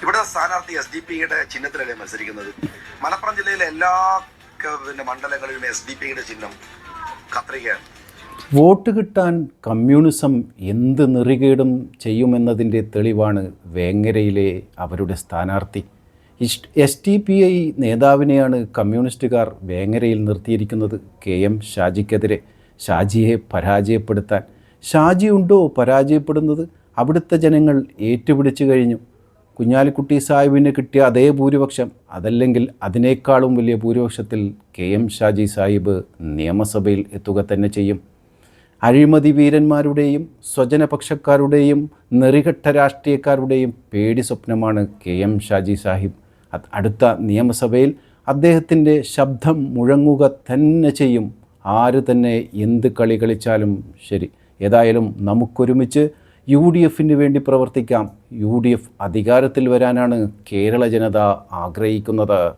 ഇവിടെ സ്ഥാനാർത്ഥി SDP-യുടെ ചിഹ്നത്തിലല്ലേ മത്സരിക്കുന്നത്. മലപ്പുറം ജില്ലയിലെ എല്ലാ മണ്ഡലങ്ങളിലും SDP-യുടെ ചിഹ്നം കത്രികയാണ്. വോട്ട് കിട്ടാൻ കമ്മ്യൂണിസം എന്ത് നെറികേടും ചെയ്യുമെന്നതിൻ്റെ തെളിവാണ് വേങ്ങരയിലെ അവരുടെ സ്ഥാനാർത്ഥി. SDPI നേതാവിനെയാണ് കമ്മ്യൂണിസ്റ്റുകാർ വേങ്ങരയിൽ നിർത്തിയിരിക്കുന്നത് KM ഷാജിക്കെതിരെ. ഷാജിയെ പരാജയപ്പെടുത്താൻ. ഷാജി ഉണ്ടോ പരാജയപ്പെടുന്നത്? അവിടുത്തെ ജനങ്ങൾ ഏറ്റുപിടിച്ചു കഴിഞ്ഞു. കുഞ്ഞാലിക്കുട്ടി സാഹിബിന് കിട്ടിയ അതേ ഭൂരിപക്ഷം, അതല്ലെങ്കിൽ അതിനേക്കാളും വലിയ ഭൂരിപക്ഷത്തിൽ KM ഷാജി സാഹിബ് നിയമസഭയിൽ എത്തുക തന്നെ ചെയ്യും. അഴിമതി വീരന്മാരുടെയും സ്വജനപക്ഷക്കാരുടെയും നെറികെട്ട രാഷ്ട്രീയക്കാരുടെയും പേടി സ്വപ്നമാണ് KM ഷാജി സാഹിബ്. അടുത്ത നിയമസഭയിൽ അദ്ദേഹത്തിൻ്റെ ശബ്ദം മുഴങ്ങുക തന്നെ ചെയ്യും. ആര് തന്നെ എന്ത് കളി കളിച്ചാലും ശരി. ഏതായാലും നമുക്കൊരുമിച്ച് UDFന് വേണ്ടി പ്രവർത്തിക്കാം. UDF അധികാരത്തിൽ വരാനാണ് കേരള ജനത ആഗ്രഹിക്കുന്നത്.